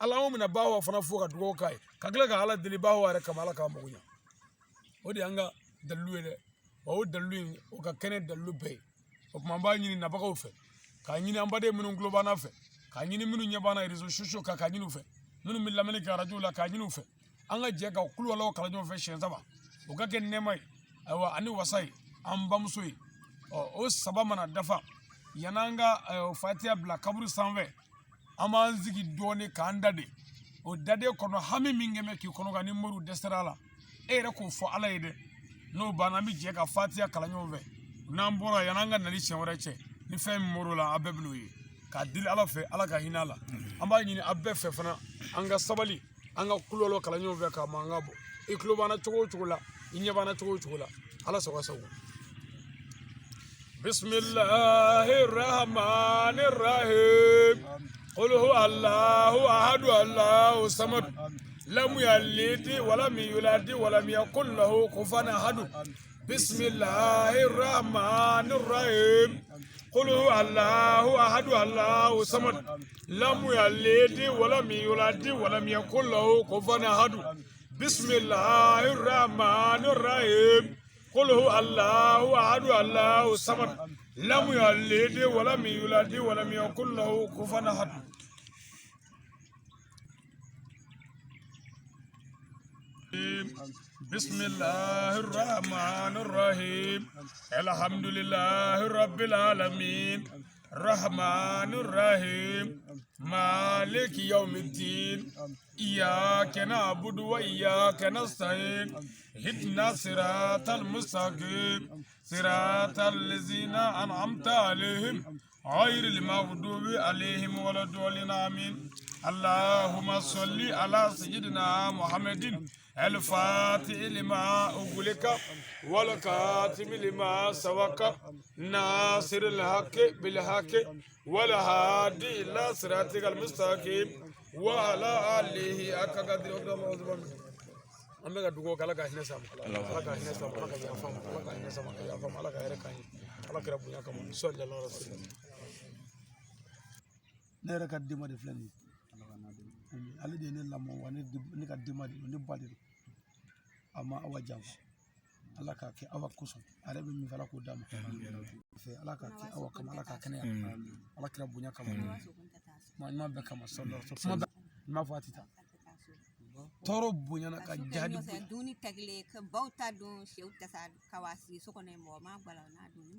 ala mina bawa fana fo ka dugawu kai ka kila ka ala deli bawa yɛrɛ kama ala ka mago ɲa o de an ka dalilu ye dɛ wa o dalilu in o ka kɛnɛ dalilu bɛɛ ye o tuma an b'a ɲini nabagaw fɛ k'a ɲini an baden minnu tulo b'an na fɛ k'a ɲini minnu ɲɛ b'an na réseaux sociaux kan k'a ɲini u fɛ minnu bɛ lamɛnni kɛ radio la k'a ɲini u fɛ an ka jɛ ka kulubalaw kalan ɲɔgɔn fɛ siɲɛ 3 o ka kɛ nɛɛma ye ayiwa ani wasa ye an bamuso ye o 3 mana dafa yan'an ka fatiya bila kaburu sanfɛ an b'an sigi dɔɔni k'an dade o dade kɔnɔ hami min kɛ mɛ k'i kɔnɔ kan ni moriw dɛsɛra a la e yɛrɛ k'o fɔ ala ye dɛ n'o banna an bɛ jɛ ka fatiya kalan ɲɔgɔn fɛ n'an bɔra yan'an ka nali siɲɛ wɛrɛ cɛ ni fɛn min moriw la a bɛɛ bin'o ye k'a dili ala fɛ ala ka hinɛ a la an b'a ɲini a bɛɛ fɛ fana an ka sabali an ka kulolo kalan ɲɔgɔn fɛ k'a mankan bɔ i tulo b'an na cogo o cogo la i ɲɛ b'an na cogo o cogo la ala sago sago bismillahir rahmanir rahim qul huwa allahu ahad allahu samad lam yalid wa lam yulad wa lam yakul lahu kufuwan ahad bismillahir rahmanir rahim قل هو الله أحد الله الصمد لم يلد ولم يولد ولم يكن له كفوا أحد بسم الله الرحمن الرحيم قل هو الله أحد الله الصمد لم يلد ولم يولد ولم يكن له كفوا أحد بسم الله الرحمن الرحيم الحمد لله رب العالمين الرحمن الرحيم مالك يوم الدين إياك نعبد وإياك نستعين اهدنا الصراط المستقيم صراط الذين أنعمت عليهم غير المغضوب عليهم ولا الضالين آمين اللهم صل على سيدنا محمد الفاتح لما أغلق والكاتم لما سبق ناصر الحق بالحق والهادي إلى صراطك المستقيم وعلى آله حق قدره an bɛ ka dugawu kɛ ala ka hinɛ sa ma ala ka hinɛ sa ma ala ka yafa ma ala ka hinɛ sa ma ka yafa ma ala ka hɛrɛ k'an ye ala kɛra bonya kama sɔli ala rasul ne yɛrɛ ka denba de filɛ nin ye ale de ye ne lamɔ wa ne ka denba de ne ba de don a ma awa janfa ala k'a kɛ awa kosɔn a yɛrɛ bɛ min fɛ ala k'o d'a ma ala k'a kɛ awa kama ala k'a kɛnɛya ala kɛra bonya kama maa ɲuman bɛɛ kama sɔli kuma bɛɛ n m'a fɔ a tɛ taa tɔɔrɔ bonyana ka jadi duni tagle ka bauta don shew tasa kawasi sokone mo ma gbala na dun